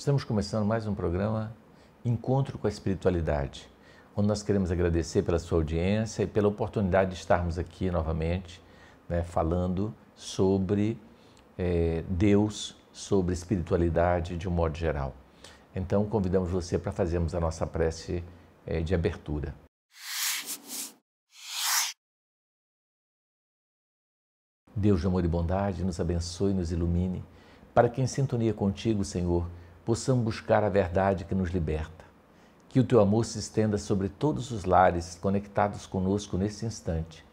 Estamos começando mais um programa Encontro com a Espiritualidade, onde nós queremos agradecer pela sua audiência e pela oportunidade de estarmos aqui novamente, falando sobre Deus, sobre espiritualidade de um modo geral. Então, convidamos você para fazermos a nossa prece de abertura. Deus de amor e bondade, nos abençoe e nos ilumine, para que em sintonia contigo, Senhor, possamos buscar a verdade que nos liberta. Que o teu amor se estenda sobre todos os lares conectados conosco nesse instante,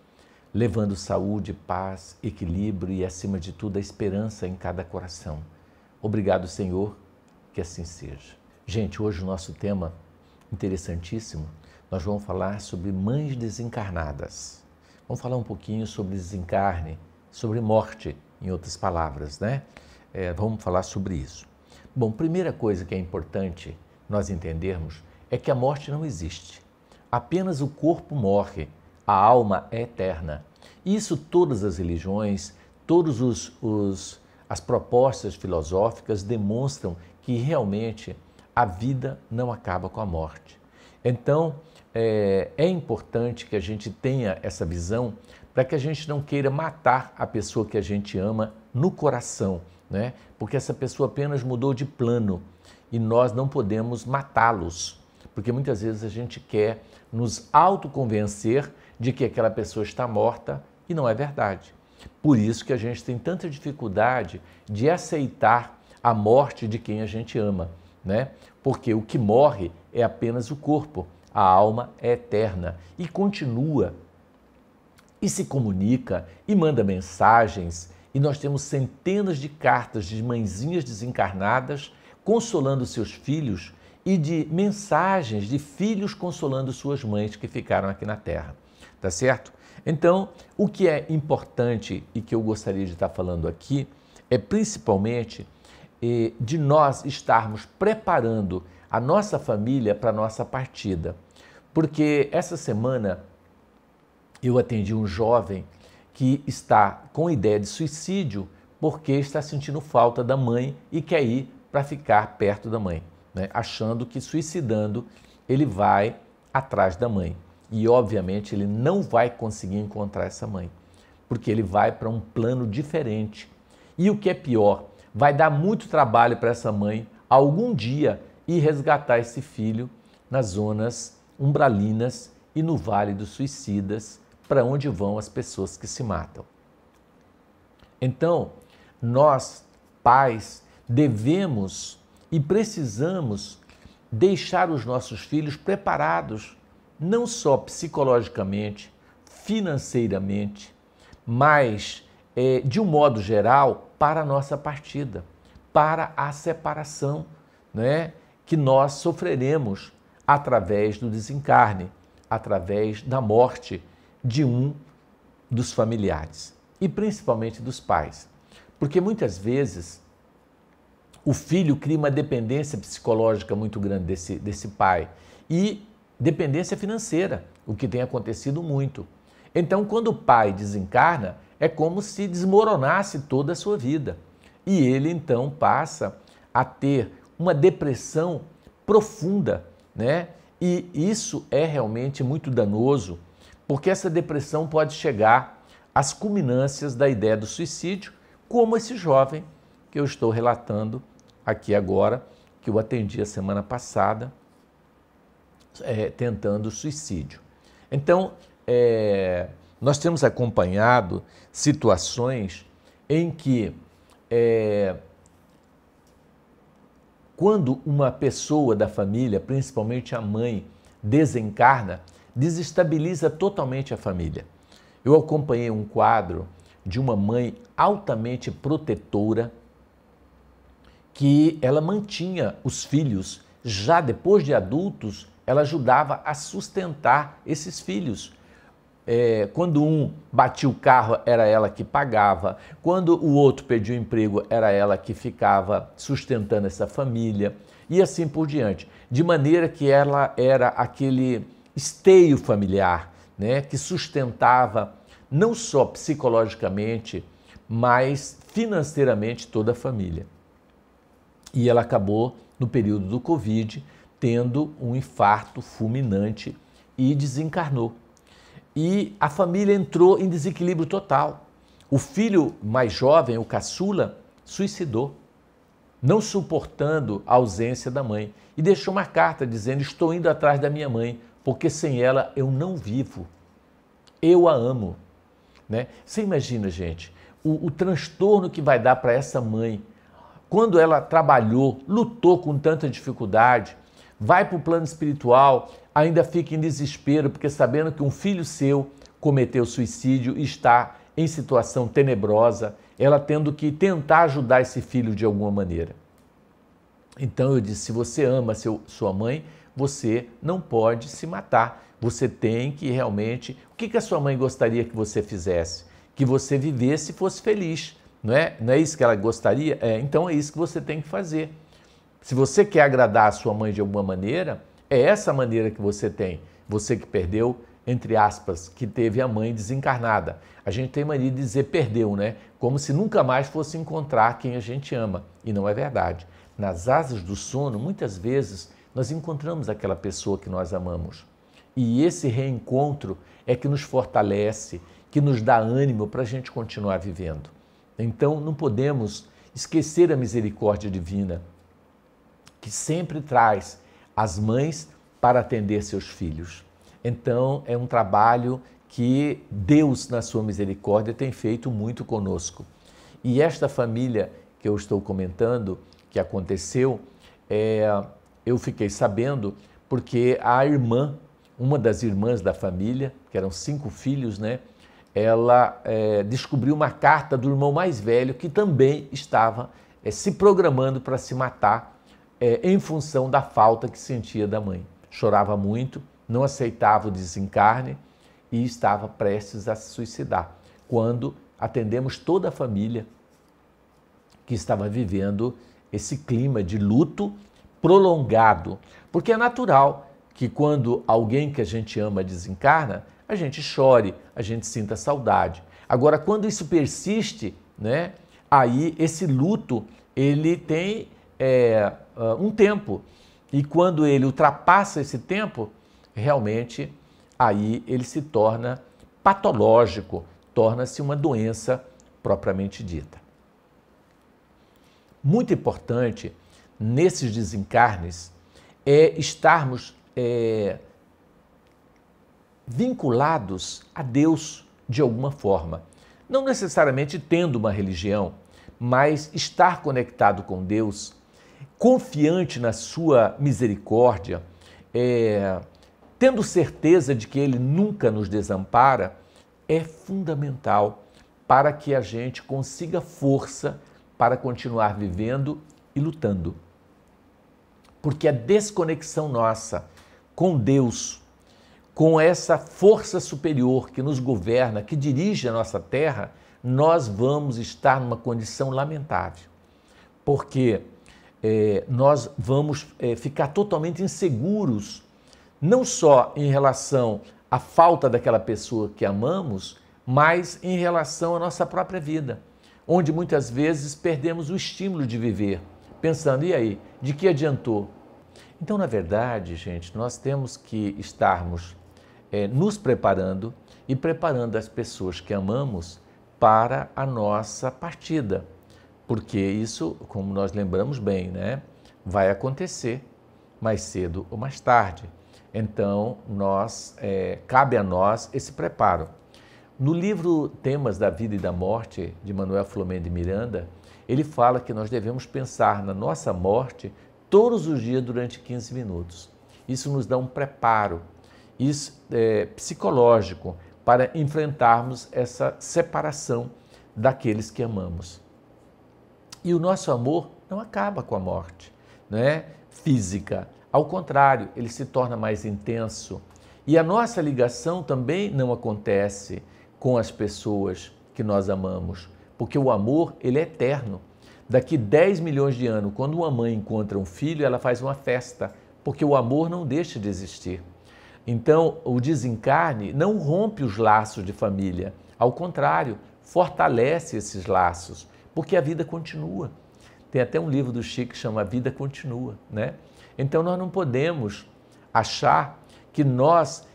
levando saúde, paz, equilíbrio e, acima de tudo, a esperança em cada coração. Obrigado, Senhor, que assim seja. Gente, hoje o nosso tema interessantíssimo, nós vamos falar sobre mães desencarnadas. Vamos falar um pouquinho sobre desencarne, sobre morte, em outras palavras, vamos falar sobre isso. Bom, primeira coisa que é importante nós entendermos é que a morte não existe. Apenas o corpo morre, a alma é eterna. Isso todas as religiões, todas as propostas filosóficas demonstram que realmente a vida não acaba com a morte. Então, é importante que a gente tenha essa visão para que a gente não queira matar a pessoa que a gente ama no coração, porque essa pessoa apenas mudou de plano e nós não podemos matá-los, porque muitas vezes a gente quer nos autoconvencer de que aquela pessoa está morta e não é verdade. Por isso que a gente tem tanta dificuldade de aceitar a morte de quem a gente ama, porque o que morre é apenas o corpo, a alma é eterna e continua e se comunica e manda mensagens, e nós temos centenas de cartas de mãezinhas desencarnadas consolando seus filhos e de mensagens de filhos consolando suas mães que ficaram aqui na Terra, tá certo? Então, o que é importante e que eu gostaria de estar falando aqui é principalmente de nós estarmos preparando a nossa família para a nossa partida, porque essa semana eu atendi um jovem que está com ideia de suicídio porque está sentindo falta da mãe e quer ir para ficar perto da mãe, achando que suicidando ele vai atrás da mãe. E obviamente ele não vai conseguir encontrar essa mãe, porque ele vai para um plano diferente. E o que é pior, vai dar muito trabalho para essa mãe algum dia ir resgatar esse filho nas zonas umbralinas e no Vale dos Suicidas, para onde vão as pessoas que se matam. Então, nós, pais, devemos e precisamos deixar os nossos filhos preparados, não só psicologicamente, financeiramente, mas, de um modo geral, para a nossa partida, para a separação, que nós sofreremos através do desencarne, através da morte de um dos familiares e principalmente dos pais, porque muitas vezes o filho cria uma dependência psicológica muito grande desse pai e dependência financeira, o que tem acontecido muito. Então, quando o pai desencarna, é como se desmoronasse toda a sua vida e ele então passa a ter uma depressão profunda, E isso é realmente muito danoso, porque essa depressão pode chegar às culminâncias da ideia do suicídio, como esse jovem que eu estou relatando aqui agora, que eu atendi a semana passada, tentando suicídio. Então, nós temos acompanhado situações em que, quando uma pessoa da família, principalmente a mãe, desencarna, desestabiliza totalmente a família. Eu acompanhei um quadro de uma mãe altamente protetora, que ela mantinha os filhos, já depois de adultos, ela ajudava a sustentar esses filhos. Quando um batia o carro, era ela que pagava. Quando o outro perdia o emprego, era ela que ficava sustentando essa família. E assim por diante. De maneira que ela era aquele esteio familiar, que sustentava não só psicologicamente, mas financeiramente toda a família. E ela acabou no período do Covid, tendo um infarto fulminante e desencarnou. E a família entrou em desequilíbrio total. O filho mais jovem, o caçula, suicidou, não suportando a ausência da mãe, e deixou uma carta dizendo: estou indo atrás da minha mãe, porque sem ela eu não vivo. Eu a amo. Né? Você imagina, gente, o transtorno que vai dar para essa mãe, quando ela trabalhou, lutou com tanta dificuldade, vai para o plano espiritual, ainda fica em desespero, porque sabendo que um filho seu cometeu suicídio e está em situação tenebrosa, ela tendo que tentar ajudar esse filho de alguma maneira. Então eu disse: se você ama sua mãe, você não pode se matar. Você tem que realmente... O que a sua mãe gostaria que você fizesse? Que você vivesse e fosse feliz. Não é isso que ela gostaria? Então é isso que você tem que fazer. Se você quer agradar a sua mãe de alguma maneira, é essa maneira que você tem. Você que perdeu, entre aspas, que teve a mãe desencarnada. A gente tem mania de dizer perdeu, né? Como se nunca mais fosse encontrar quem a gente ama. E não é verdade. Nas asas do sono, muitas vezes, nós encontramos aquela pessoa que nós amamos. E esse reencontro é que nos fortalece, que nos dá ânimo para a gente continuar vivendo. Então, não podemos esquecer a misericórdia divina, que sempre traz as mães para atender seus filhos. Então, é um trabalho que Deus, na sua misericórdia, tem feito muito conosco. E esta família que eu estou comentando, que aconteceu, eu fiquei sabendo porque a irmã, uma das irmãs da família, que eram 5 filhos, né? Ela descobriu uma carta do irmão mais velho que também estava se programando para se matar em função da falta que sentia da mãe. Chorava muito, não aceitava o desencarne e estava prestes a se suicidar, quando atendemos toda a família que estava vivendo esse clima de luto prolongado, porque é natural que quando alguém que a gente ama desencarna, a gente chore, a gente sinta saudade. Agora, quando isso persiste, né, aí esse luto, ele tem um tempo. E quando ele ultrapassa esse tempo, realmente, aí ele se torna patológico, torna-se uma doença propriamente dita. Muito importante nesses desencarnes é estarmos vinculados a Deus de alguma forma. Não necessariamente tendo uma religião, mas estar conectado com Deus, confiante na sua misericórdia, tendo certeza de que Ele nunca nos desampara, é fundamental para que a gente consiga força para continuar vivendo e lutando. Porque a desconexão nossa com Deus, com essa força superior que nos governa, que dirige a nossa terra, nós vamos estar numa condição lamentável. Porque nós vamos ficar totalmente inseguros, não só em relação à falta daquela pessoa que amamos, mas em relação à nossa própria vida, onde muitas vezes perdemos o estímulo de viver, pensando: e aí, de que adiantou? Então, na verdade, gente, nós temos que estarmos nos preparando e preparando as pessoas que amamos para a nossa partida. Porque isso, como nós lembramos bem, né, vai acontecer mais cedo ou mais tarde. Então, cabe a nós esse preparo. No livro Temas da Vida e da Morte, de Manuel Filomeno de Miranda, ele fala que nós devemos pensar na nossa morte todos os dias durante 15 minutos. Isso nos dá um preparo psicológico para enfrentarmos essa separação daqueles que amamos. E o nosso amor não acaba com a morte, né, física. Ao contrário, ele se torna mais intenso. E a nossa ligação também não acontece com as pessoas que nós amamos, porque o amor, ele é eterno. Daqui 10 milhões de anos, quando uma mãe encontra um filho, ela faz uma festa, porque o amor não deixa de existir. Então, o desencarne não rompe os laços de família, ao contrário, fortalece esses laços, porque a vida continua. Tem até um livro do Chico que chama A Vida Continua, né? Então nós não podemos achar que nós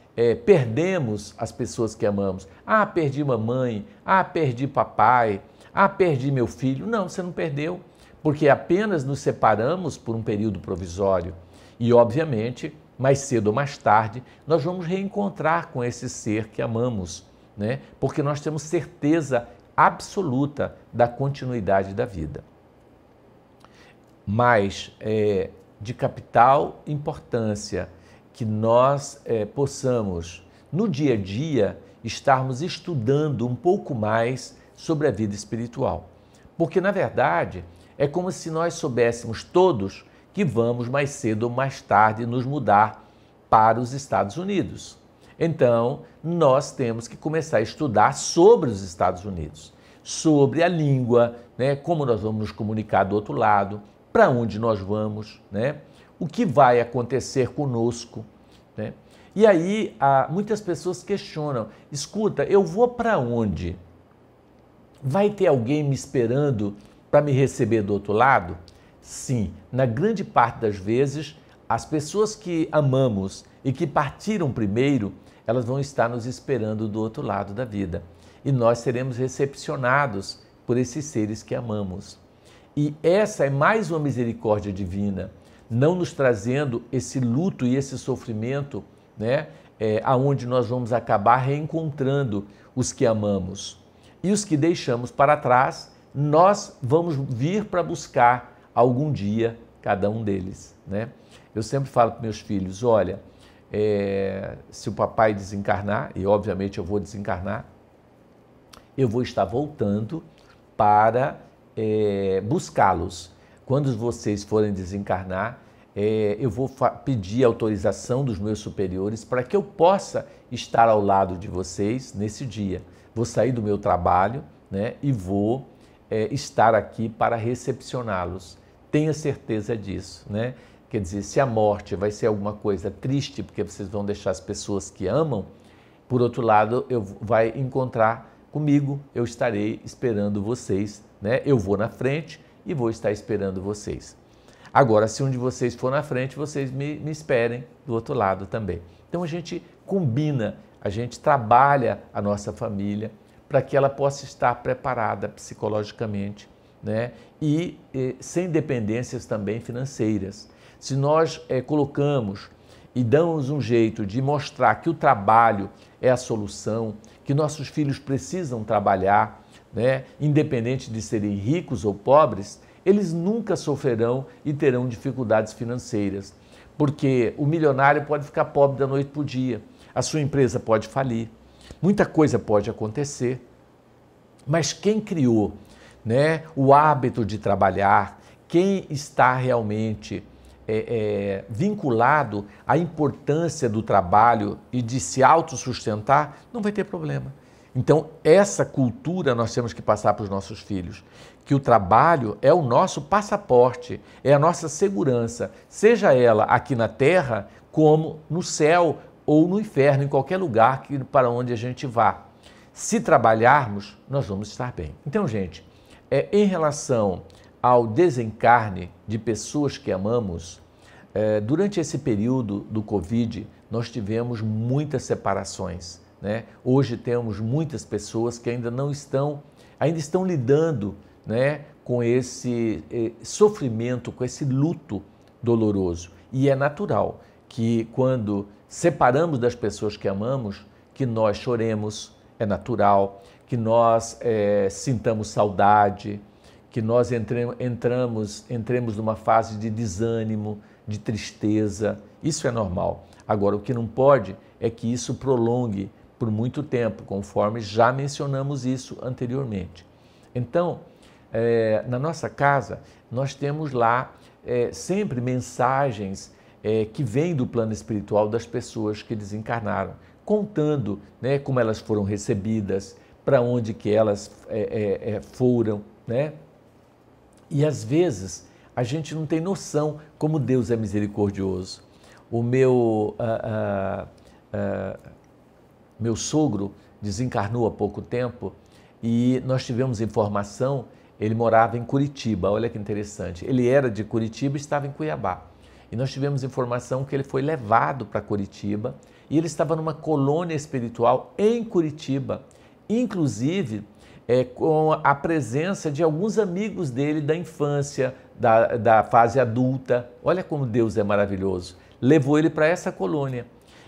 perdemos as pessoas que amamos. Ah, perdi mamãe, ah, perdi papai, ah, perdi meu filho. Não, você não perdeu, porque apenas nos separamos por um período provisório. E, obviamente, mais cedo ou mais tarde, nós vamos reencontrar com esse ser que amamos, né? Porque nós temos certeza absoluta da continuidade da vida. Mas de capital importância que nós possamos, no dia a dia, estarmos estudando um pouco mais sobre a vida espiritual. Porque, na verdade, é como se nós soubéssemos todos que vamos mais cedo ou mais tarde nos mudar para os Estados Unidos. Então, nós temos que começar a estudar sobre os Estados Unidos, sobre a língua, né, como nós vamos nos comunicar do outro lado, para onde nós vamos, né, o que vai acontecer conosco, né? E aí, muitas pessoas questionam, escuta, eu vou para onde? Vai ter alguém me esperando para me receber do outro lado? Sim, na grande parte das vezes, as pessoas que amamos e que partiram primeiro, elas vão estar nos esperando do outro lado da vida. E nós seremos recepcionados por esses seres que amamos. E essa é mais uma misericórdia divina, não nos trazendo esse luto e esse sofrimento, né, aonde nós vamos acabar reencontrando os que amamos. E os que deixamos para trás, nós vamos vir para buscar algum dia cada um deles, né? Eu sempre falo para meus filhos, olha, se o papai desencarnar, e obviamente eu vou desencarnar, eu vou estar voltando para buscá-los. Quando vocês forem desencarnar, eu vou pedir autorização dos meus superiores para que eu possa estar ao lado de vocês nesse dia. Vou sair do meu trabalho, né, e vou estar aqui para recepcioná-los. Tenha certeza disso, né? Quer dizer, se a morte vai ser alguma coisa triste, porque vocês vão deixar as pessoas que amam, por outro lado, vai encontrar comigo, eu estarei esperando vocês, né? Eu vou na frente e vou estar esperando vocês. Agora, se um de vocês for na frente, vocês me esperem do outro lado também. Então a gente combina, a gente trabalha a nossa família para que ela possa estar preparada psicologicamente, né? E sem dependências também financeiras. Se nós colocamos e damos um jeito de mostrar que o trabalho é a solução, que nossos filhos precisam trabalhar, né, independente de serem ricos ou pobres, eles nunca sofrerão e terão dificuldades financeiras, porque o milionário pode ficar pobre da noite para o dia, a sua empresa pode falir, muita coisa pode acontecer, mas quem criou, né, o hábito de trabalhar, quem está realmente vinculado à importância do trabalho e de se autossustentar, não vai ter problema. Então, essa cultura nós temos que passar para os nossos filhos, que o trabalho é o nosso passaporte, é a nossa segurança, seja ela aqui na terra, como no céu ou no inferno, em qualquer lugar para onde a gente vá. Se trabalharmos, nós vamos estar bem. Então, gente, em relação ao desencarne de pessoas que amamos, durante esse período do Covid, nós tivemos muitas separações, né? Hoje temos muitas pessoas que ainda estão lidando, né, com esse sofrimento, com esse luto doloroso. E é natural que quando separamos das pessoas que amamos, que nós choremos, é natural, que nós sintamos saudade, que nós entremos numa fase de desânimo, de tristeza, isso é normal. Agora, o que não pode é que isso prolongue por muito tempo, conforme já mencionamos isso anteriormente. Então, na nossa casa, nós temos lá sempre mensagens que vêm do plano espiritual das pessoas que desencarnaram, contando, né, como elas foram recebidas, para onde que elas foram, né? E às vezes a gente não tem noção como Deus é misericordioso. O meu sogro desencarnou há pouco tempo e nós tivemos informação Ele morava em Curitiba, olha que interessante. Ele era de Curitiba e estava em Cuiabá. E nós tivemos informação que ele foi levado para Curitiba e ele estava numa colônia espiritual em Curitiba, inclusive com a presença de alguns amigos dele da infância, da fase adulta. Olha como Deus é maravilhoso. Levou ele para essa colônia.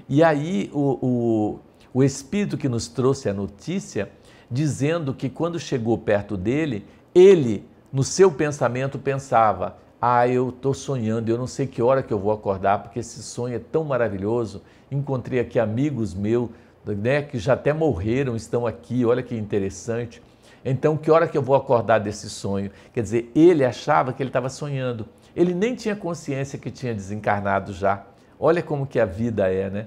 E aí o Espírito que nos trouxe a notícia, dizendo que quando chegou perto dele, ele, no seu pensamento, pensava: eu estou sonhando, eu não sei que hora que eu vou acordar, porque esse sonho é tão maravilhoso. Encontrei aqui amigos meus, né, que já até morreram, estão aqui, olha que interessante. Então, que hora que eu vou acordar desse sonho? Quer dizer, ele achava que ele estava sonhando. Ele nem tinha consciência que tinha desencarnado já. Olha como que a vida é, né?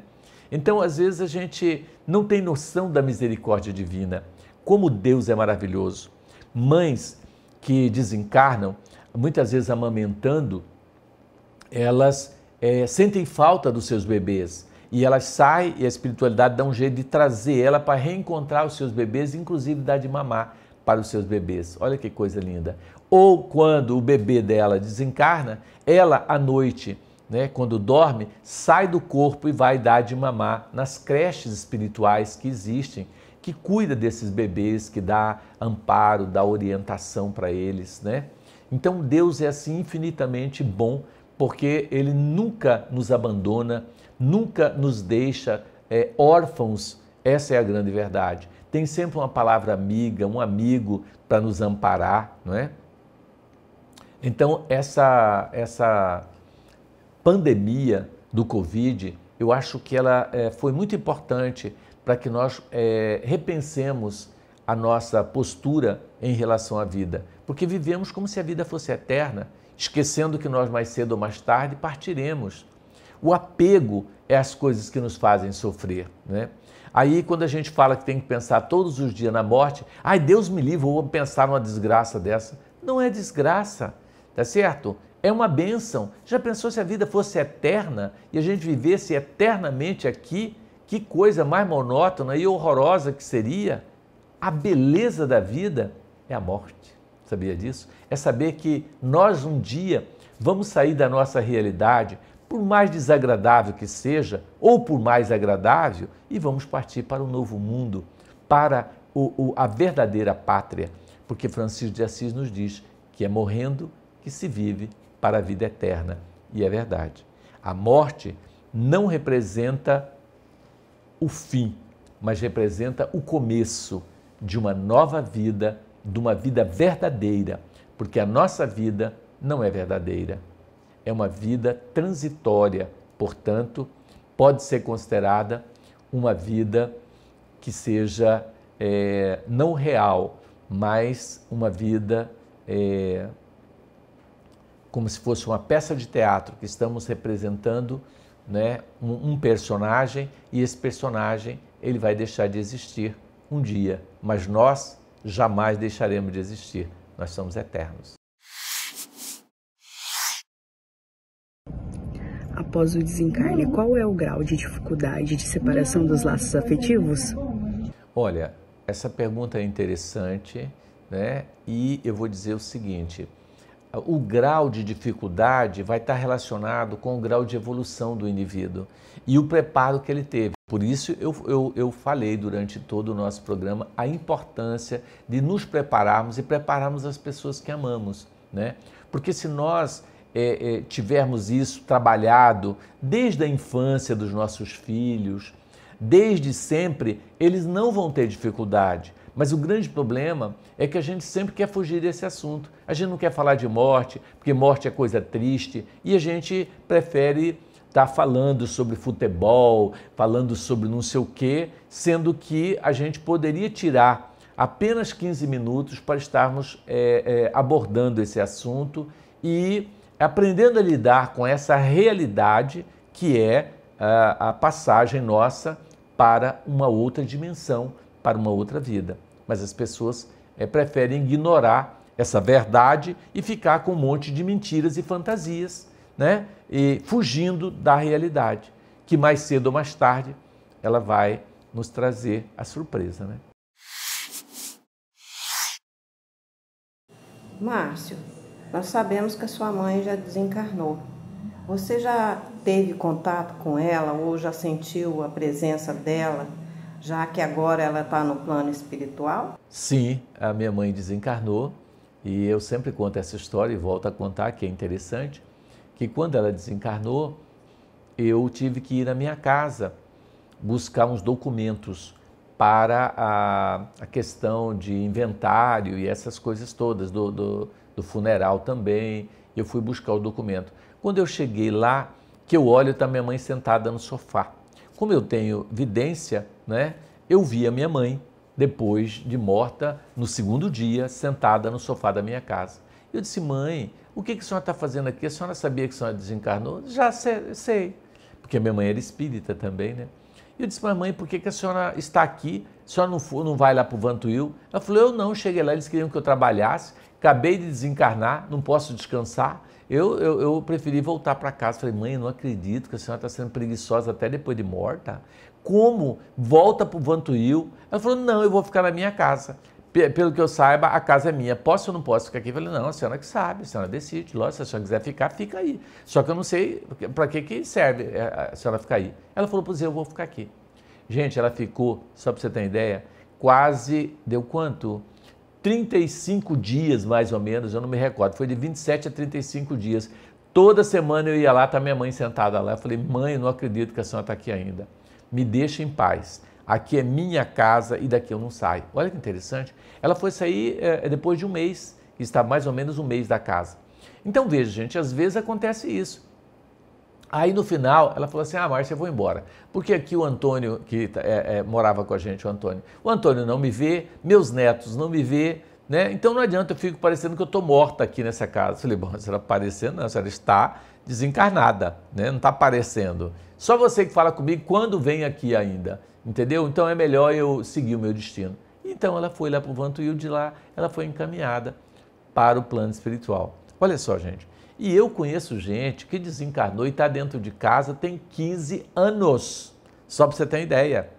Então, às vezes, a gente não tem noção da misericórdia divina. Como Deus é maravilhoso. Mães que desencarnam, muitas vezes amamentando, elas sentem falta dos seus bebês. E elas saem e a espiritualidade dá um jeito de trazer ela para reencontrar os seus bebês, inclusive dar de mamar para os seus bebês. Olha que coisa linda. Ou quando o bebê dela desencarna, ela à noite, né, quando dorme, sai do corpo e vai dar de mamar nas creches espirituais que existem, que cuida desses bebês, que dá amparo, dá orientação para eles, né? Então Deus é assim infinitamente bom, porque Ele nunca nos abandona, nunca nos deixa órfãos. Essa é a grande verdade. Tem sempre uma palavra amiga, um amigo para nos amparar, não é? Então essa pandemia do Covid, eu acho que ela foi muito importante para que nós repensemos a nossa postura em relação à vida, porque vivemos como se a vida fosse eterna, esquecendo que nós mais cedo ou mais tarde partiremos. O apego é as coisas que nos fazem sofrer, né? Aí quando a gente fala que tem que pensar todos os dias na morte, Deus me livre, eu vou pensar numa desgraça dessa. Não é desgraça, tá certo? É uma bênção. Já pensou se a vida fosse eterna e a gente vivesse eternamente aqui? Que coisa mais monótona e horrorosa que seria. A beleza da vida é a morte. Sabia disso? É saber que nós um dia vamos sair da nossa realidade, por mais desagradável que seja, ou por mais agradável, e vamos partir para um novo mundo, para a verdadeira pátria. Porque Francisco de Assis nos diz que é morrendo que se vive para a vida eterna. E é verdade. A morte não representa o fim, mas representa o começo de uma nova vida, de uma vida verdadeira, porque a nossa vida não é verdadeira. É uma vida transitória, portanto, pode ser considerada uma vida que seja não real, mas uma vida como se fosse uma peça de teatro que estamos representando, né, um personagem, e esse personagem ele vai deixar de existir um dia, mas nós jamais deixaremos de existir, nós somos eternos. Após o desencarne, qual é o grau de dificuldade de separação dos laços afetivos? Olha, essa pergunta é interessante, né? E eu vou dizer o seguinte: o grau de dificuldade vai estar relacionado com o grau de evolução do indivíduo e o preparo que ele teve. Por isso eu falei durante todo o nosso programa a importância de nos prepararmos e prepararmos as pessoas que amamos, né? Porque se nós tivermos isso trabalhado desde a infância dos nossos filhos, desde sempre, eles não vão ter dificuldade. Mas o grande problema é que a gente sempre quer fugir desse assunto. A gente não quer falar de morte, porque morte é coisa triste, e a gente prefere estar falando sobre futebol, falando sobre não sei o quê, sendo que a gente poderia tirar apenas 15 minutos para estarmos abordando esse assunto e aprendendo a lidar com essa realidade que é a passagem nossa para uma outra dimensão, para uma outra vida. Mas as pessoas preferem ignorar essa verdade e ficar com um monte de mentiras e fantasias, né? E fugindo da realidade, que mais cedo ou mais tarde ela vai nos trazer a surpresa, né? Márcio, nós sabemos que a sua mãe já desencarnou. Você já teve contato com ela ou já sentiu a presença dela, já que agora ela está no plano espiritual? Sim, a minha mãe desencarnou e eu sempre conto essa história e volto a contar, que é interessante, que quando ela desencarnou, eu tive que ir na minha casa buscar uns documentos para a questão de inventário e essas coisas todas, do funeral também. Eu fui buscar o documento. Quando eu cheguei lá, que eu olho, está minha mãe sentada no sofá. Como eu tenho vidência, né, eu vi a minha mãe, depois de morta, no segundo dia, sentada no sofá da minha casa. Eu disse: mãe, o que a senhora está fazendo aqui? A senhora sabia que a senhora desencarnou? Já sei, porque a minha mãe era espírita também, né? Eu disse: mas mãe, por que a senhora está aqui? A senhora não vai lá para o Vantuil? Ela falou: eu não, cheguei lá, eles queriam que eu trabalhasse, acabei de desencarnar, não posso descansar. Eu preferi voltar para casa. Falei: mãe, eu não acredito que a senhora está sendo preguiçosa até depois de morta. Como? Volta para o Vantuil? Ela falou: não, eu vou ficar na minha casa. Pelo que eu saiba, a casa é minha. Posso ou não posso ficar aqui? Eu falei: não, a senhora que sabe, a senhora decide. Lógico, se a senhora quiser ficar, fica aí. Só que eu não sei para que serve a senhora ficar aí. Ela falou: pois eu vou ficar aqui. Gente, ela ficou, só para você ter uma ideia, quase, deu quanto? 35 dias, mais ou menos, eu não me recordo. Foi de 27 a 35 dias. Toda semana eu ia lá, tá minha mãe sentada lá. Eu falei: mãe, eu não acredito que a senhora está aqui ainda. Me deixa em paz. Aqui é minha casa e daqui eu não saio. Olha que interessante. Ela foi sair depois de um mês, está mais ou menos um mês da casa. Então veja, gente, às vezes acontece isso. Aí no final ela falou assim: ah, Márcia, eu vou embora. Porque aqui o Antônio, que morava com a gente, o Antônio não me vê, meus netos não me vê, né? Então não adianta, eu fico parecendo que eu estou morta aqui nessa casa. Eu falei: bom, a senhora parecendo, não, a senhora está desencarnada, né? Não está aparecendo. Só você que fala comigo quando vem aqui ainda. Entendeu? Então é melhor eu seguir o meu destino. Então ela foi lá para o Vantuil, de lá ela foi encaminhada para o plano espiritual. Olha só, gente. E eu conheço gente que desencarnou e está dentro de casa tem 15 anos. Só para você ter ideia.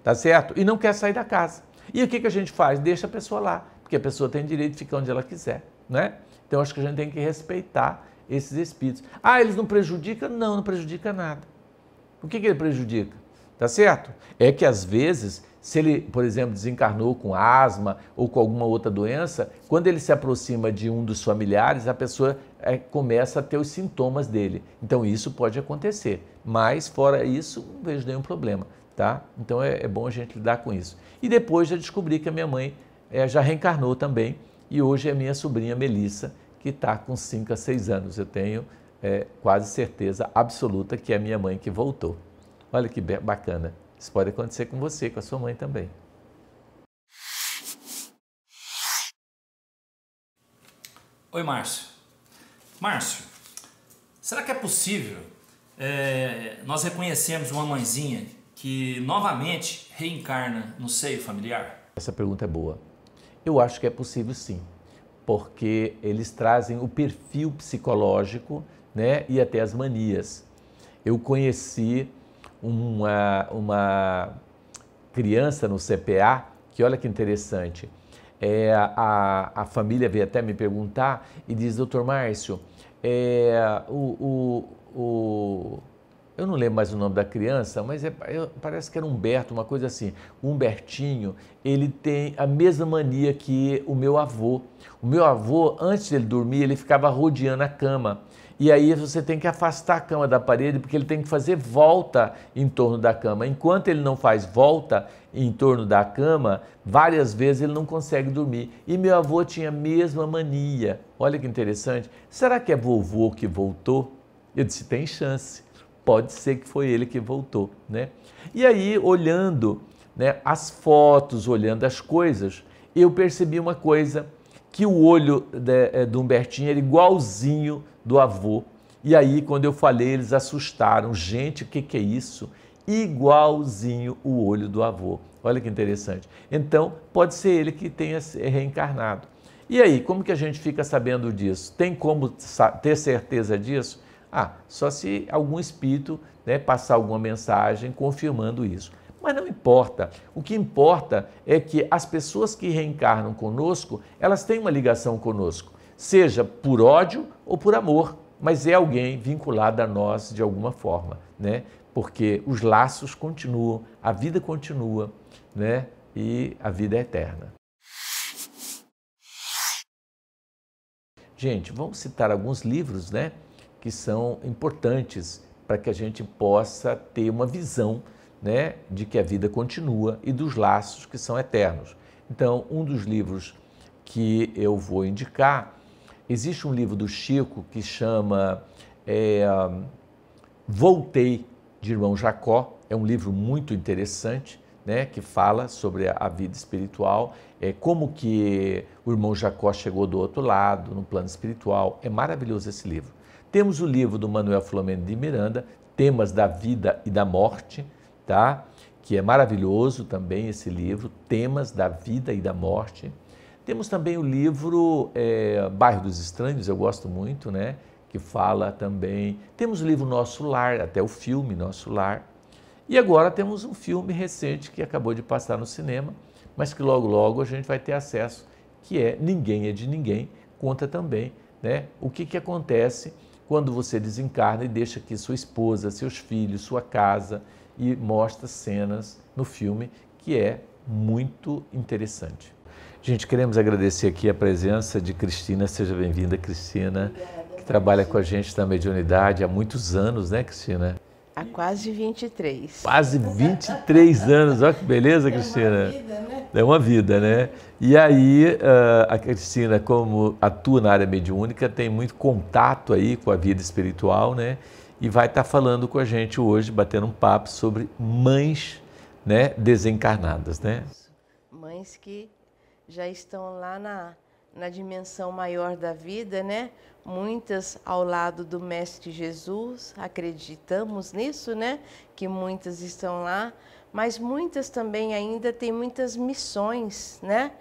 Tá certo? E não quer sair da casa. E o que a gente faz? Deixa a pessoa lá. Porque a pessoa tem direito de ficar onde ela quiser, né? Então acho que a gente tem que respeitar esses espíritos. Ah, eles não prejudicam? Não, não prejudica nada. O que ele prejudica? Tá certo? É que às vezes, se ele, por exemplo, desencarnou com asma ou com alguma outra doença, quando ele se aproxima de um dos familiares, a pessoa começa a ter os sintomas dele. Então isso pode acontecer, mas fora isso, não vejo nenhum problema, tá? Então é bom a gente lidar com isso. E depois já descobri que a minha mãe já reencarnou também e hoje é minha sobrinha Melissa, que está com 5 a 6 anos. Eu tenho quase certeza absoluta que é a minha mãe que voltou. Olha que bacana. Isso pode acontecer com você, com a sua mãe também. Oi, Márcio. Márcio, será que é possível nós reconhecermos uma mãezinha que novamente reencarna no seio familiar? Essa pergunta é boa. Eu acho que é possível sim, porque eles trazem o perfil psicológico, né, e até as manias. Eu conheci uma criança no CPA, que olha que interessante, a família veio até me perguntar e diz: doutor Márcio, eu não lembro mais o nome da criança, mas parece que era Humberto, uma coisa assim. O Humbertinho, ele tem a mesma mania que o meu avô. O meu avô, antes de ele dormir, ele ficava rodeando a cama. E aí você tem que afastar a cama da parede, porque ele tem que fazer volta em torno da cama. Enquanto ele não faz volta em torno da cama, várias vezes ele não consegue dormir. E meu avô tinha a mesma mania. Olha que interessante. Será que é vovô que voltou? Eu disse: tem chance. Pode ser que foi ele que voltou, né? E aí, olhando, né, as fotos, olhando as coisas, eu percebi uma coisa, que o olho do Humbertinho era igualzinho do avô. E aí, quando eu falei, eles assustaram. Gente, o que é isso? Igualzinho o olho do avô. Olha que interessante. Então, pode ser ele que tenha reencarnado. E aí, como que a gente fica sabendo disso? Tem como ter certeza disso? Só se algum espírito, né, passar alguma mensagem confirmando isso. Mas não importa. O que importa é que as pessoas que reencarnam conosco, elas têm uma ligação conosco. seja por ódio ou por amor, mas é alguém vinculado a nós de alguma forma, né? Porque os laços continuam, a vida continua, né? E a vida é eterna. Gente, vamos citar alguns livros, né, que são importantes para que a gente possa ter uma visão, né, de que a vida continua e dos laços que são eternos. Então, um dos livros que eu vou indicar, existe um livro do Chico que chama Voltei, de Irmão Jacó. É um livro muito interessante, né, que fala sobre a vida espiritual, como que o irmão Jacó chegou do outro lado, no plano espiritual. É maravilhoso esse livro. Temos o livro do Manuel Filomeno de Miranda, Temas da Vida e da Morte, tá? Que é maravilhoso também esse livro, Temas da Vida e da Morte. Temos também o livro Bairro dos Estranhos, eu gosto muito, né? Que fala também... Temos o livro Nosso Lar, até o filme Nosso Lar. E agora temos um filme recente que acabou de passar no cinema, mas que logo, logo a gente vai ter acesso, que é Ninguém é de Ninguém. Conta também, né, o que acontece quando você desencarna e deixa aqui sua esposa, seus filhos, sua casa, e mostra cenas no filme, que é muito interessante. Gente, queremos agradecer aqui a presença de Cristina. Seja bem-vinda, Cristina, que trabalha com a gente na mediunidade há muitos anos, né, Cristina? Há quase 23. Quase 23 anos, olha que beleza, Cristina. É uma vida, né? É uma vida, né? E aí, a Cristina, como atua na área mediúnica, tem muito contato aí com a vida espiritual, né? E vai estar falando com a gente hoje, batendo um papo sobre mães, né, desencarnadas, né? Mães que já estão lá na dimensão maior da vida, né? Muitas ao lado do Mestre Jesus, acreditamos nisso, né? Que muitas estão lá, mas muitas também ainda têm muitas missões, né?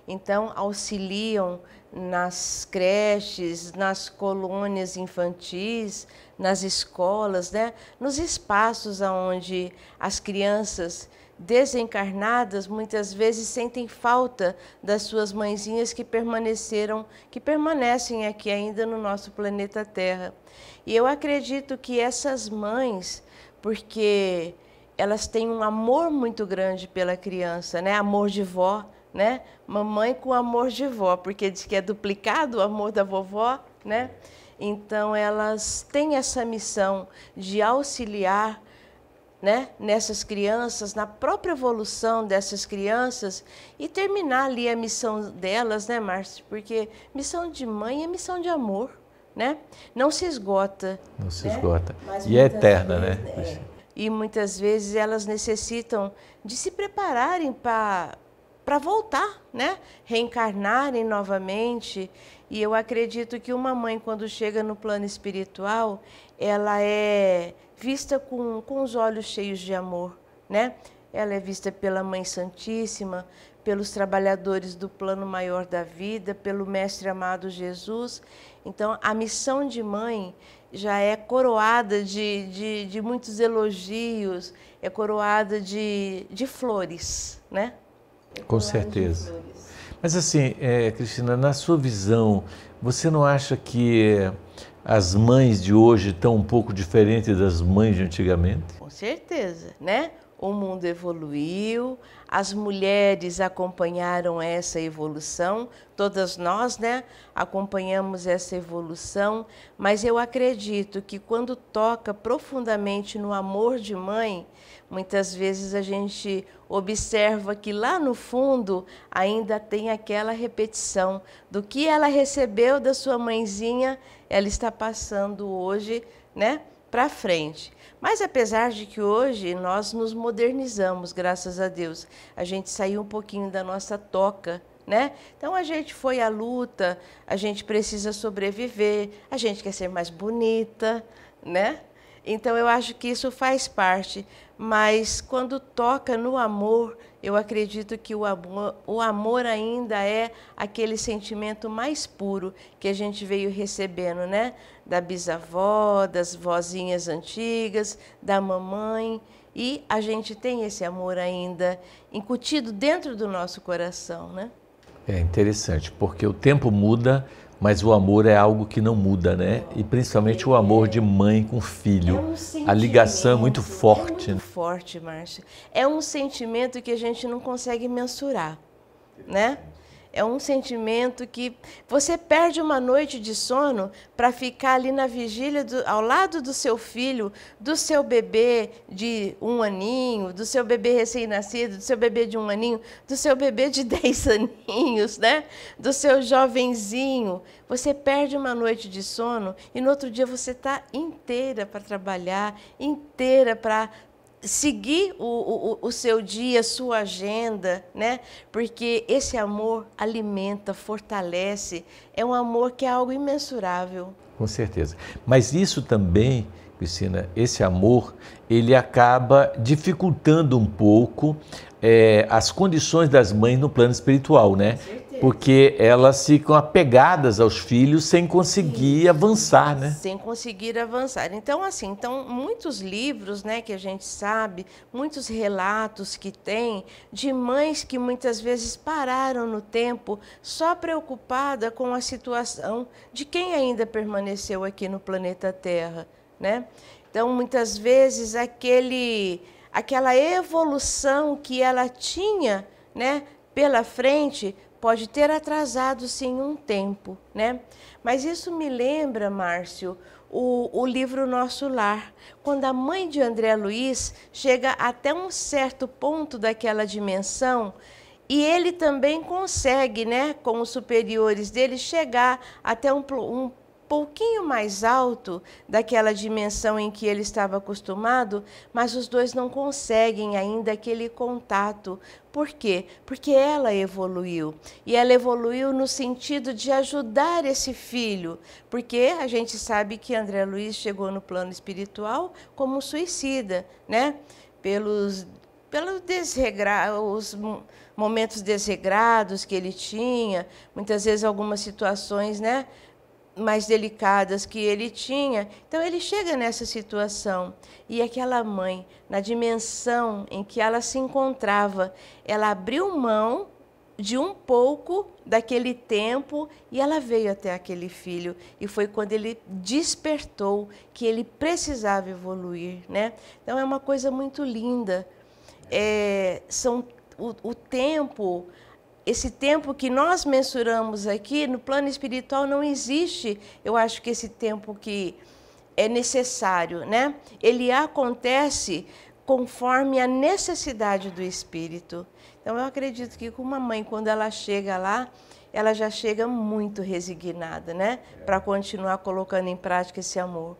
Então, auxiliam nas creches, nas colônias infantis, nas escolas, né? Nos espaços onde as crianças desencarnadas muitas vezes sentem falta das suas mãezinhas que permanecem aqui ainda no nosso planeta Terra. E eu acredito que essas mães, porque elas têm um amor muito grande pela criança, né? Amor de vó, né? Mamãe com amor de vó, porque diz que é duplicado o amor da vovó, né? Então elas têm essa missão de auxiliar, né, nessas crianças, na própria evolução dessas crianças e terminar ali a missão delas, né, Márcio? Porque missão de mãe é missão de amor, né? Não se esgota. Não se esgota. E é eterna, vezes, né? E muitas vezes elas necessitam de se prepararem para voltar, né? Reencarnarem novamente. E eu acredito que uma mãe, quando chega no plano espiritual, ela é vista com os olhos cheios de amor, né? Ela é vista pela Mãe Santíssima, pelos trabalhadores do plano maior da vida, pelo Mestre amado Jesus. Então, a missão de mãe já é coroada de muitos elogios, é coroada de flores, né? Com certeza. Mas assim, Cristina, na sua visão, você não acha que as mães de hoje estão um pouco diferentes das mães de antigamente? Com certeza, né? O mundo evoluiu, as mulheres acompanharam essa evolução, todas nós, né, acompanhamos essa evolução, mas eu acredito que quando toca profundamente no amor de mãe, muitas vezes a gente observa que lá no fundo ainda tem aquela repetição do que ela recebeu da sua mãezinha, ela está passando hoje, né, para frente. Mas apesar de que hoje nós nos modernizamos, graças a Deus, a gente saiu um pouquinho da nossa toca, né? Então a gente foi à luta, a gente precisa sobreviver, a gente quer ser mais bonita, né? Então eu acho que isso faz parte, mas quando toca no amor, eu acredito que o amor ainda é aquele sentimento mais puro que a gente veio recebendo, né? Da bisavó, das vozinhas antigas, da mamãe, e a gente tem esse amor ainda incutido dentro do nosso coração, né? É interessante, porque o tempo muda, mas o amor é algo que não muda, né? E principalmente o amor de mãe com filho. A ligação é muito forte. É muito forte, Márcio. É um sentimento que a gente não consegue mensurar, né? É um sentimento que você perde uma noite de sono para ficar ali na vigília, ao lado do seu filho, do seu bebê de 1 aninho, do seu bebê recém-nascido, do seu bebê de 1 aninho, do seu bebê de 10 aninhos, né? Do seu jovenzinho. Você perde uma noite de sono e no outro dia você está inteira para trabalhar, inteira para seguir o seu dia, sua agenda, né? Porque esse amor alimenta, fortalece, é um amor que é algo imensurável. Com certeza. Mas isso também, Cristina, esse amor, ele acaba dificultando um pouco as condições das mães no plano espiritual, né? Porque elas ficam apegadas aos filhos sem conseguir avançar, né? Sem conseguir avançar. Então, assim, muitos livros, né, que a gente sabe, muitos relatos que tem de mães que muitas vezes pararam no tempo só preocupada com a situação de quem ainda permaneceu aqui no planeta Terra, né? Então, muitas vezes, aquela evolução que ela tinha, né, pela frente, pode ter atrasado, sim, um tempo, né? Mas isso me lembra, Márcio, o livro Nosso Lar, quando a mãe de André Luiz chega até um certo ponto daquela dimensão e ele também consegue, né, com os superiores dele, chegar até um pouquinho mais alto daquela dimensão em que ele estava acostumado, mas os dois não conseguem ainda aquele contato. Por quê? Porque ela evoluiu. E ela evoluiu no sentido de ajudar esse filho, porque a gente sabe que André Luiz chegou no plano espiritual como suicida, né? Pelos os momentos desregrados que ele tinha, muitas vezes algumas situações, né, mais delicadas que ele tinha. Então ele chega nessa situação e aquela mãe, na dimensão em que ela se encontrava, ela abriu mão de um pouco daquele tempo e ela veio até aquele filho e foi quando ele despertou que ele precisava evoluir, né? Então é uma coisa muito linda. O tempo, esse tempo que nós mensuramos aqui, no plano espiritual não existe, eu acho que esse tempo que é necessário, né? Ele acontece conforme a necessidade do espírito. Então eu acredito que uma mãe, quando ela chega lá, ela já chega muito resignada, né? Para continuar colocando em prática esse amor.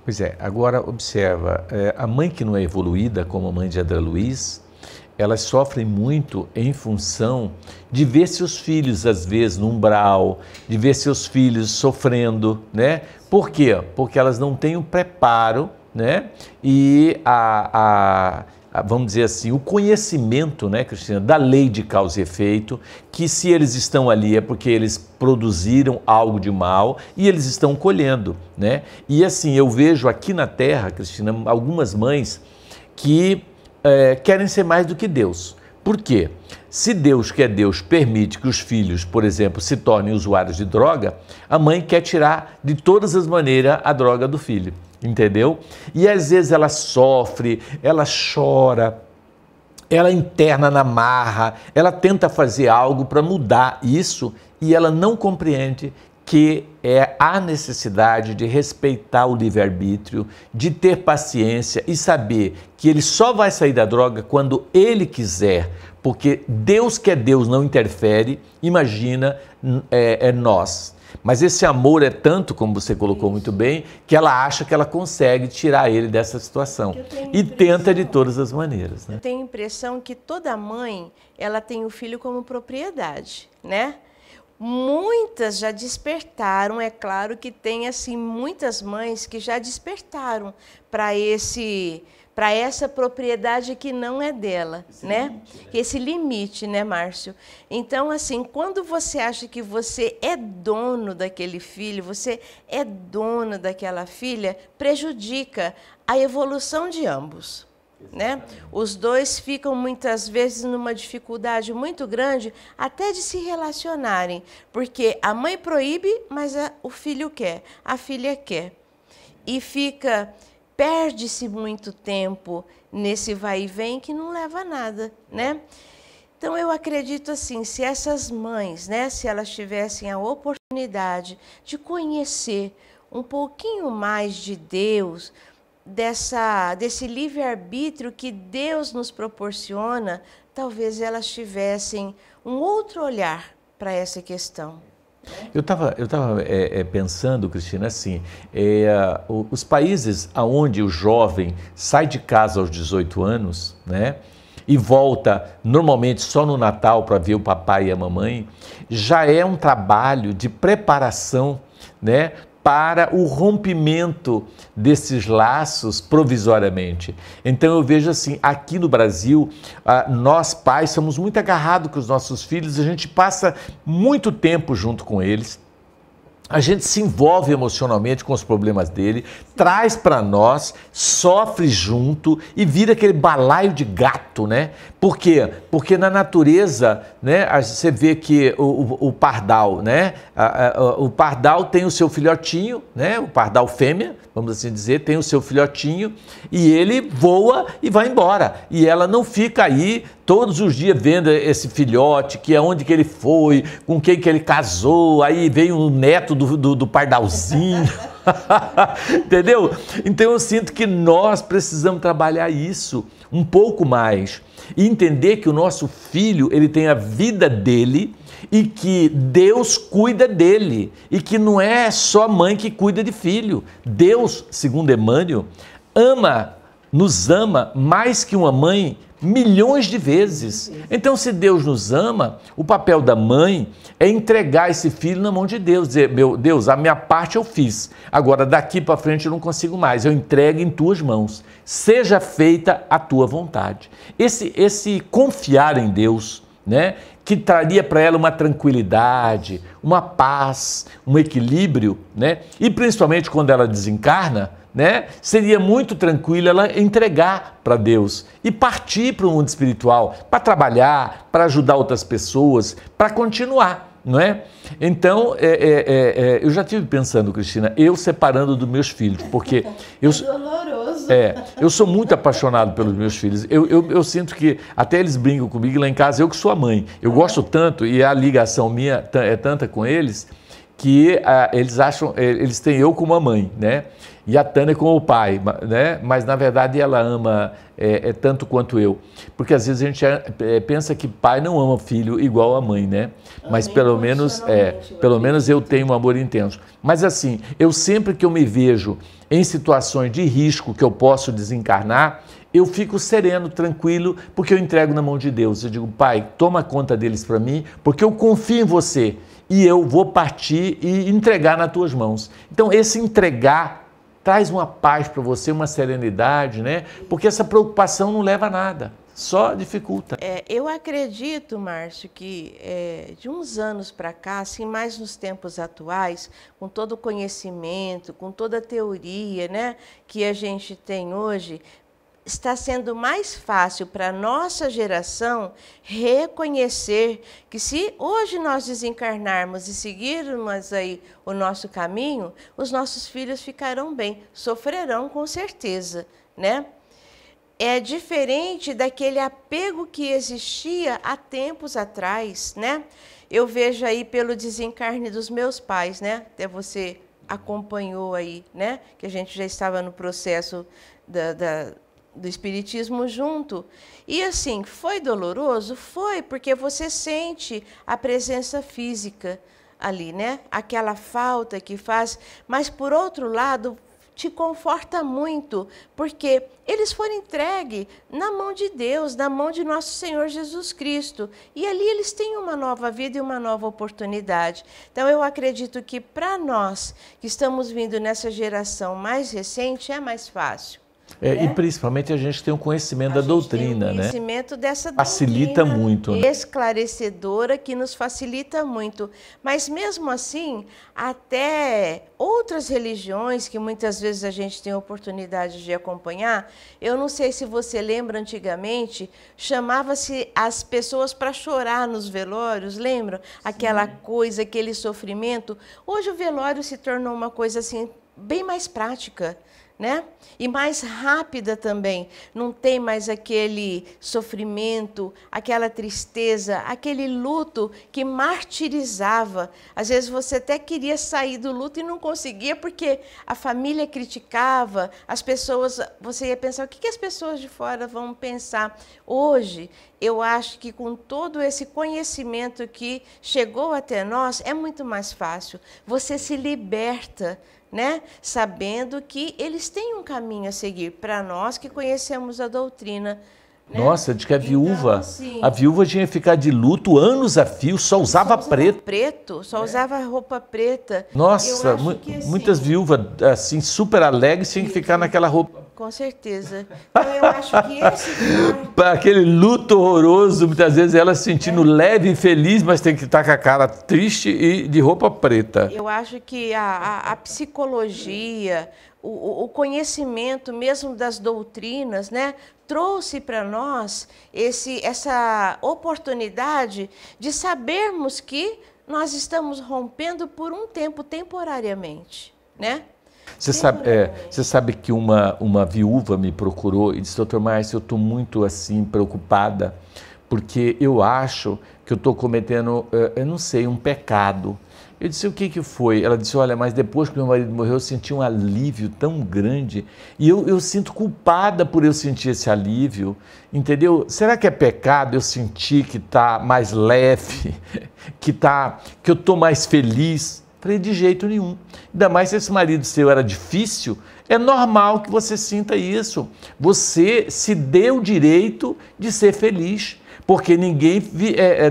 Pois é, agora observa, a mãe que não é evoluída, como a mãe de André Luiz, elas sofrem muito em função de ver seus filhos, às vezes, no umbral, de ver seus filhos sofrendo, né? Por quê? Porque elas não têm o preparo, né? E vamos dizer assim, o conhecimento, né, Cristina, da lei de causa e efeito, que se eles estão ali é porque eles produziram algo de mal e eles estão colhendo, né? E assim, eu vejo aqui na Terra, Cristina, algumas mães que querem ser mais do que Deus. Por quê? Se Deus, que é Deus, permite que os filhos, por exemplo, se tornem usuários de droga, a mãe quer tirar de todas as maneiras a droga do filho, entendeu? E às vezes ela sofre, ela chora, ela interna na marra, ela tenta fazer algo para mudar isso e ela não compreende que há necessidade de respeitar o livre-arbítrio, de ter paciência e saber que ele só vai sair da droga quando ele quiser, porque Deus que é Deus não interfere, imagina, nós. Mas esse amor é tanto, como você colocou muito bem, que ela acha que ela consegue tirar ele dessa situação e tenta de todas as maneiras, né? Eu tenho a impressão que toda mãe, ela tem o filho como propriedade, né? Muitas já despertaram, é claro que tem assim muitas mães que já despertaram para essa propriedade que não é dela, né? Esse limite, né, Márcio? Então, assim, quando você acha que você é dono daquele filho, você é dona daquela filha, prejudica a evolução de ambos, né? Os dois ficam muitas vezes numa dificuldade muito grande até de se relacionarem, porque a mãe proíbe, mas o filho quer, a filha quer. E perde-se muito tempo nesse vai e vem que não leva a nada, né? Então eu acredito assim, se essas mães, né, se elas tivessem a oportunidade de conhecer um pouquinho mais de Deus, desse livre-arbítrio que Deus nos proporciona, talvez elas tivessem um outro olhar para essa questão. Eu estava pensando, Cristina, assim, os países onde o jovem sai de casa aos 18 anos, né, e volta normalmente só no Natal para ver o papai e a mamãe, já é um trabalho de preparação, né, para o rompimento desses laços provisoriamente. Então eu vejo assim, aqui no Brasil, nós pais somos muito agarrados com os nossos filhos, a gente passa muito tempo junto com eles, a gente se envolve emocionalmente com os problemas dele, traz para nós, sofre junto e vira aquele balaio de gato, né? Por quê? Porque na natureza, né, você vê que o pardal, né? O pardal tem o seu filhotinho, né? O pardal fêmea, vamos assim dizer, tem o seu filhotinho e ele voa e vai embora. E ela não fica aí todos os dias vendo esse filhote, que é onde que ele foi, com quem que ele casou, aí veio o neto do pardalzinho, entendeu? Então eu sinto que nós precisamos trabalhar isso um pouco mais e entender que o nosso filho, ele tem a vida dele e que Deus cuida dele e que não é só a mãe que cuida de filho. Deus, segundo Emmanuel, nos ama mais que uma mãe milhões de vezes. Então, se Deus nos ama, o papel da mãe é entregar esse filho na mão de Deus, dizer, meu Deus, a minha parte eu fiz, agora daqui para frente eu não consigo mais, eu entrego em tuas mãos, seja feita a tua vontade. Esse confiar em Deus, né, que traria para ela uma tranquilidade, uma paz, um equilíbrio, né, e principalmente quando ela desencarna, né? Seria muito tranquilo ela entregar para Deus e partir para o mundo espiritual, para trabalhar, para ajudar outras pessoas, para continuar, não é? Então, eu já estive pensando, Cristina, eu separando dos meus filhos, porque eu sou muito apaixonado pelos meus filhos. Eu sinto que até eles brincam comigo lá em casa, eu que sou a mãe. Eu gosto tanto e a ligação minha é tanta com eles que eles têm eu como a mãe, né? E a Tânia como o pai, né? Mas na verdade ela ama tanto quanto eu, porque às vezes a gente pensa que pai não ama filho igual a mãe, né? Mas pelo menos eu tenho um amor intenso. Mas assim, eu sempre que eu me vejo em situações de risco que eu posso desencarnar, eu fico sereno, tranquilo, porque eu entrego na mão de Deus. Eu digo, pai, toma conta deles para mim, porque eu confio em você e eu vou partir e entregar nas tuas mãos. Então esse entregar traz uma paz para você, uma serenidade, né? Porque essa preocupação não leva a nada, só dificulta. Eu acredito, Márcio, que de uns anos para cá, assim, mais nos tempos atuais, com todo o conhecimento, com toda a teoria, né, que a gente tem hoje, está sendo mais fácil para a nossa geração reconhecer que se hoje nós desencarnarmos e seguirmos aí o nosso caminho, os nossos filhos ficarão bem, sofrerão com certeza, né? É diferente daquele apego que existia há tempos atrás, né? Eu vejo aí pelo desencarne dos meus pais, né? Até você acompanhou aí, né? Que a gente já estava no processo do espiritismo junto. E assim, foi doloroso? Foi, porque você sente a presença física ali, né? Aquela falta que faz, mas por outro lado, te conforta muito, porque eles foram entregues na mão de Deus, na mão de nosso Senhor Jesus Cristo. E ali eles têm uma nova vida e uma nova oportunidade. Então eu acredito que para nós, que estamos vindo nessa geração mais recente, é mais fácil. E principalmente a gente tem um conhecimento da doutrina, tem um conhecimento dessa facilita doutrina muito, né? Esclarecedora, que nos facilita muito. Mas mesmo assim, até outras religiões que muitas vezes a gente tem a oportunidade de acompanhar, eu não sei se você lembra, antigamente, chamava-se as pessoas para chorar nos velórios, lembra? Aquela coisa, aquele sofrimento. Hoje o velório se tornou uma coisa assim, bem mais prática, né? E mais rápida também. Não tem mais aquele sofrimento, aquela tristeza, aquele luto que martirizava. Às vezes você até queria sair do luto e não conseguia porque a família criticava, as pessoas, você ia pensar, o que as pessoas de fora vão pensar? Hoje, eu acho que com todo esse conhecimento que chegou até nós, é muito mais fácil. Você se liberta, né? Sabendo que eles têm um caminho a seguir para nós que conhecemos a doutrina. Né? Nossa, diz que a viúva, então, assim, a viúva tinha que ficar de luto anos a fio, só usava preto. Só usava roupa preta. Nossa, assim, muitas viúvas assim super alegres tinham que ficar naquela roupa. Com certeza. Então eu acho que esse aquele luto horroroso, muitas vezes ela se sentindo leve e feliz, mas tem que estar com a cara triste e de roupa preta. Eu acho que a psicologia, o conhecimento mesmo das doutrinas, né, trouxe para nós essa oportunidade de sabermos que nós estamos rompendo por um tempo, temporariamente, né? Você sabe que uma viúva me procurou e disse, doutor Márcio, eu estou muito assim preocupada, porque eu acho que eu estou cometendo, eu não sei, um pecado. Eu disse, o que foi? Ela disse, olha, mas depois que meu marido morreu, eu senti um alívio tão grande e eu sinto culpada por eu sentir esse alívio, entendeu? Será que é pecado eu sentir que está mais leve, que eu estou mais feliz? Falei, de jeito nenhum. Ainda mais se esse marido seu era difícil, é normal que você sinta isso. Você se deu o direito de ser feliz, porque ninguém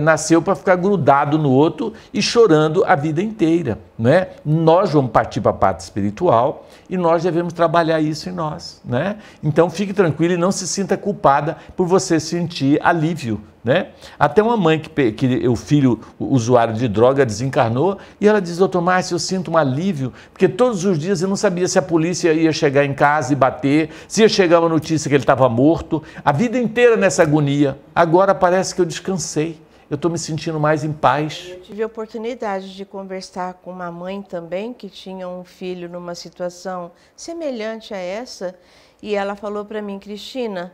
nasceu para ficar grudado no outro e chorando a vida inteira, né? Nós vamos partir para a parte espiritual e nós devemos trabalhar isso em nós, né? Então fique tranquilo e não se sinta culpada por você sentir alívio, né? Até uma mãe que o filho usuário de droga desencarnou e ela diz, doutor Márcio, eu sinto um alívio, porque todos os dias eu não sabia se a polícia ia chegar em casa e bater, se ia chegar uma notícia que ele estava morto, a vida inteira nessa agonia. Agora parece que eu descansei, eu estou me sentindo mais em paz. Eu tive a oportunidade de conversar com uma mãe também que tinha um filho numa situação semelhante a essa e ela falou para mim, Cristina,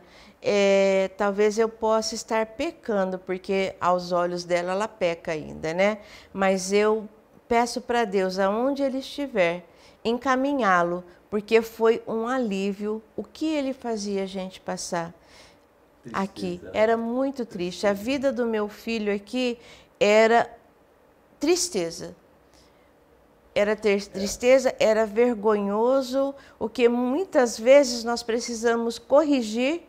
talvez eu possa estar pecando, porque aos olhos dela ela peca ainda, né? Mas eu peço para Deus, aonde ele estiver, encaminhá-lo, porque foi um alívio o que ele fazia a gente passar. Tristeza. Aqui. Era muito triste. A vida do meu filho aqui era tristeza. Era tristeza, era vergonhoso, o que muitas vezes nós precisamos corrigir,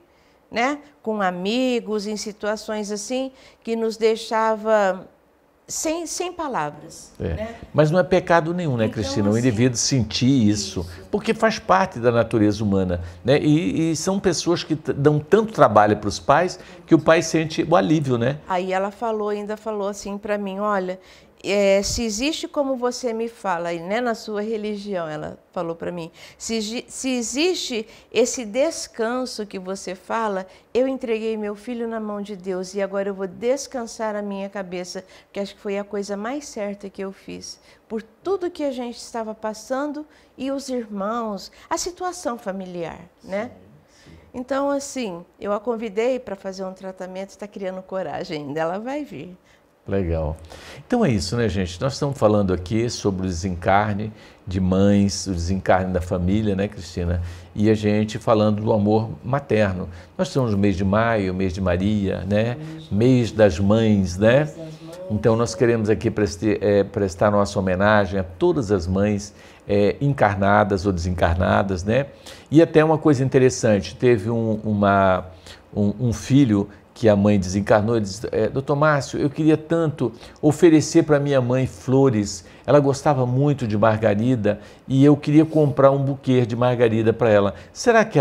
né, com amigos, em situações assim, que nos deixava sem palavras. Né? Mas não é pecado nenhum, né, Cristina? Então, o indivíduo sentir isso, porque faz parte da natureza humana, né? E são pessoas que dão tanto trabalho para os pais, que o pai sente o alívio, né? Aí ela ainda falou assim para mim, olha, se existe como você me fala, né, na sua religião, ela falou para mim, se existe esse descanso que você fala, eu entreguei meu filho na mão de Deus e agora eu vou descansar a minha cabeça, que acho que foi a coisa mais certa que eu fiz, por tudo que a gente estava passando e os irmãos, a situação familiar, né? Então, assim, eu a convidei para fazer um tratamento, está criando coragem ainda, ela vai vir. Legal. Então é isso, né, gente? Nós estamos falando aqui sobre o desencarne de mães, o desencarne da família, né, Cristina? E a gente falando do amor materno. Nós estamos no mês de maio, mês de Maria, né? Mês das mães, né? Então nós queremos aqui prestar nossa homenagem a todas as mães encarnadas ou desencarnadas, né? E até uma coisa interessante, teve um filho que a mãe desencarnou, ele disse, doutor Márcio, eu queria tanto oferecer para minha mãe flores, ela gostava muito de margarida e eu queria comprar um buquê de margarida para ela. Será que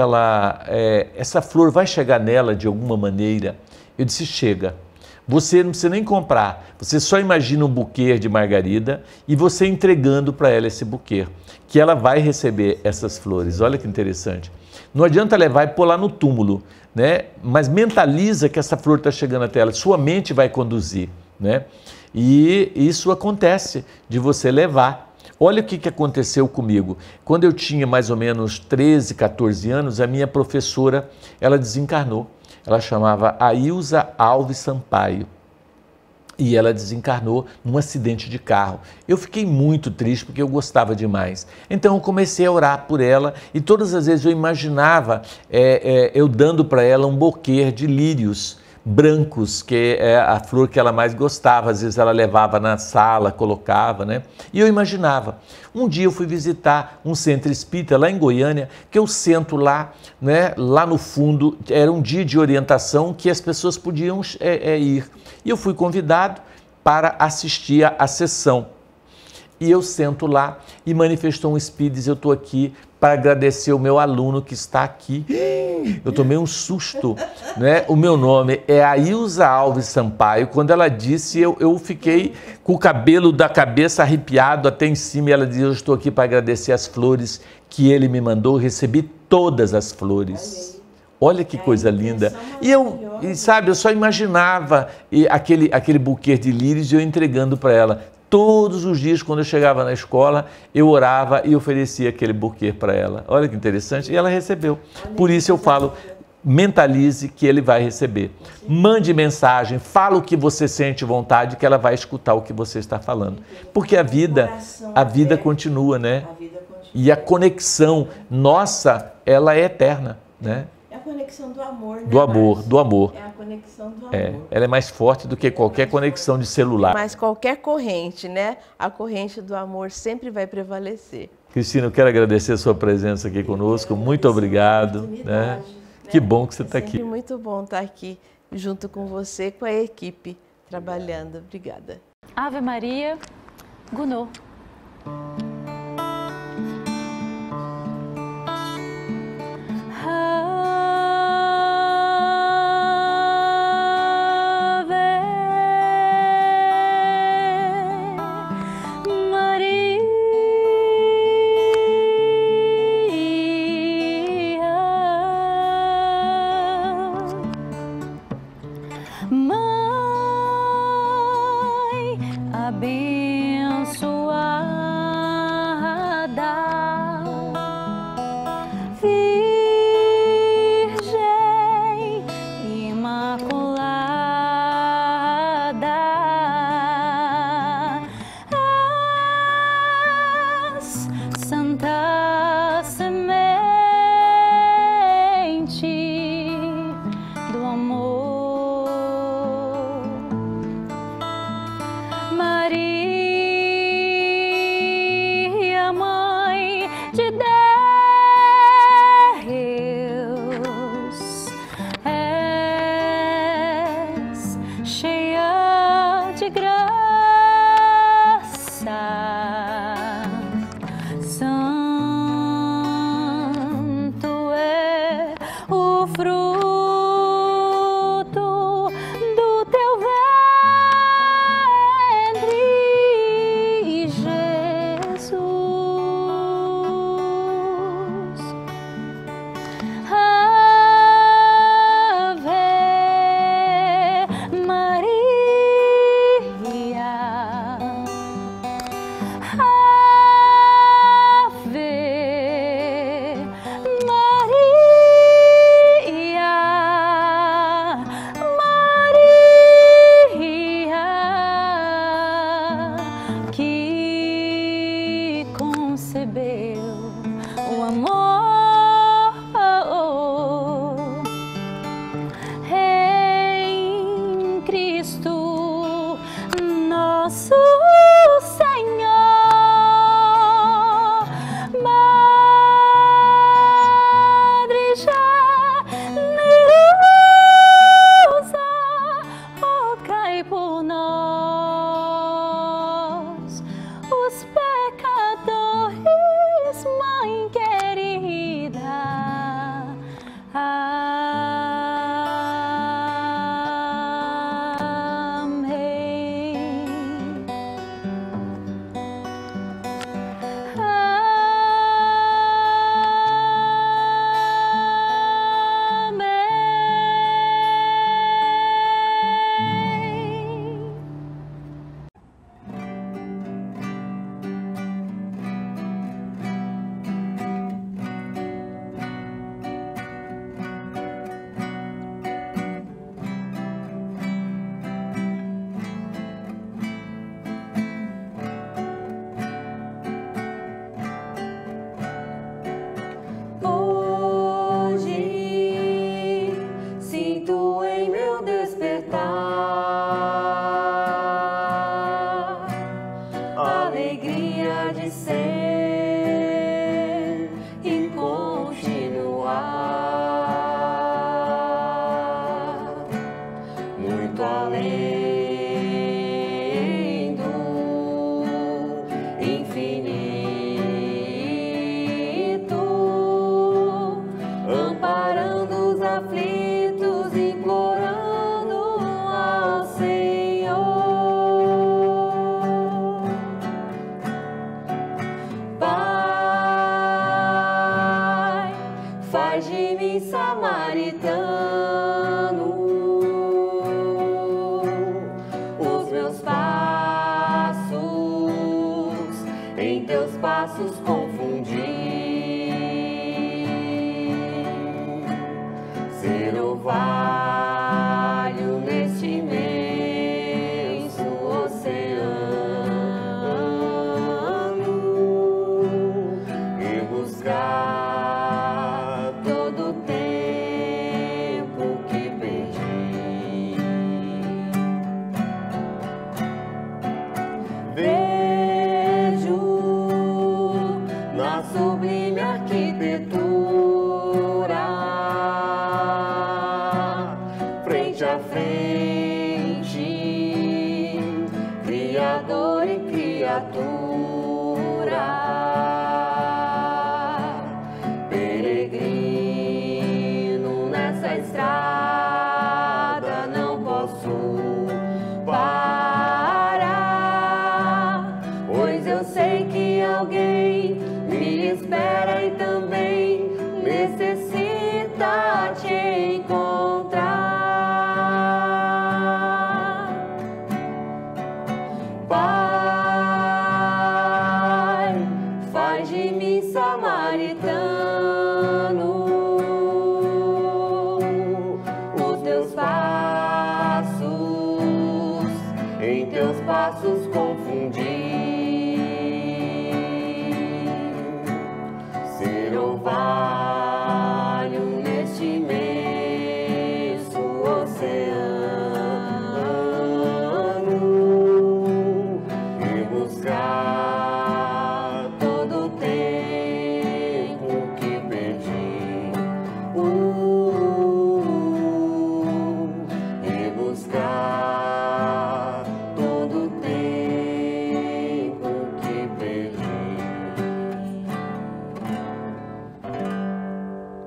essa flor vai chegar nela de alguma maneira? Eu disse, chega. Você não precisa nem comprar, você só imagina um buquê de margarida e você entregando para ela esse buquê, que ela vai receber essas flores. Olha que interessante. Não adianta levar e pôr lá no túmulo, né? Mas mentaliza que essa flor está chegando até ela, sua mente vai conduzir, né? E isso acontece de você levar. Olha o que aconteceu comigo. Quando eu tinha mais ou menos 13, 14 anos, a minha professora, ela desencarnou. Ela chamava Ailza Alves Sampaio e ela desencarnou num acidente de carro. Eu fiquei muito triste porque eu gostava demais. Então eu comecei a orar por ela e todas as vezes eu imaginava eu dando para ela um buquê de lírios brancos, que é a flor que ela mais gostava. Às vezes ela levava na sala, colocava, né? E eu imaginava. Um dia eu fui visitar um centro espírita lá em Goiânia, que eu sento lá, né? Lá no fundo, era um dia de orientação que as pessoas podiam ir. E eu fui convidado para assistir à sessão. E eu sento lá e manifestou um espírito, diz, eu estou aqui para agradecer o meu aluno que está aqui. Eu tomei um susto, né? O meu nome é Ailza Alves Sampaio. Quando ela disse, eu fiquei com o cabelo da cabeça arrepiado até em cima. E ela disse, eu estou aqui para agradecer as flores que ele me mandou. Eu recebi todas as flores. Olha que coisa linda. E sabe, eu só imaginava aquele buquê de lírios e eu entregando para ela. Todos os dias, quando eu chegava na escola, eu orava e oferecia aquele buquê para ela. Olha que interessante. E ela recebeu. Por isso eu falo, mentalize que ele vai receber. Mande mensagem, fala o que você sente vontade, que ela vai escutar o que você está falando. Porque a vida continua, né? E a conexão nossa, ela é eterna, né? A conexão do amor, né? Do amor. É a conexão do amor. Ela é mais forte do que qualquer conexão de celular. Mas qualquer corrente, né? A corrente do amor sempre vai prevalecer. Cristina, eu quero agradecer a sua presença aqui conosco. Muito obrigado. Né? Que bom que você está aqui. Muito bom estar aqui junto com você, com a equipe, trabalhando. Obrigada. Ave Maria, Gounod. rogai por nós, os pecadores, Mãe querida.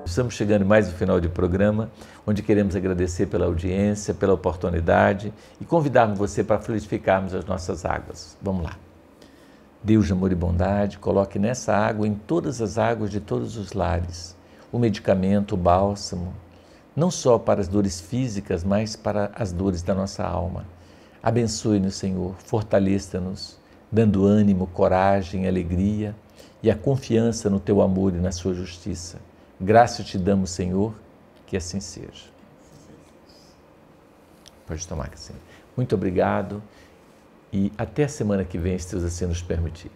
Estamos chegando mais no final de programa, onde queremos agradecer pela audiência, pela oportunidade e convidarmos você para fluidificarmos as nossas águas. Vamos lá. Deus de amor e bondade, coloque nessa água, em todas as águas de todos os lares, o medicamento, o bálsamo, não só para as dores físicas, mas para as dores da nossa alma. Abençoe-nos, Senhor, fortaleça-nos, dando ânimo, coragem, alegria e a confiança no Teu amor e na Sua justiça. Graça te damos, Senhor, que assim seja. Pode tomar, Cassino. Muito obrigado e até a semana que vem, se Deus assim nos permitir.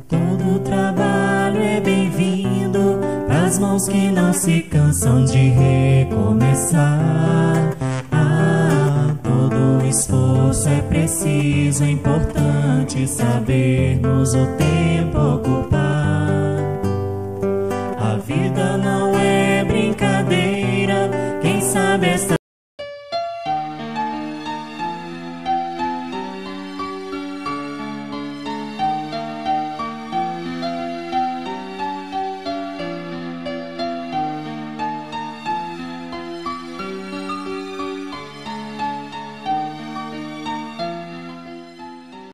Todo trabalho é bem-vindo, as mãos que não se cansam de recomeçar. Todo esforço é preciso. preciso, é importante sabermos o tempo ocupar. A vida não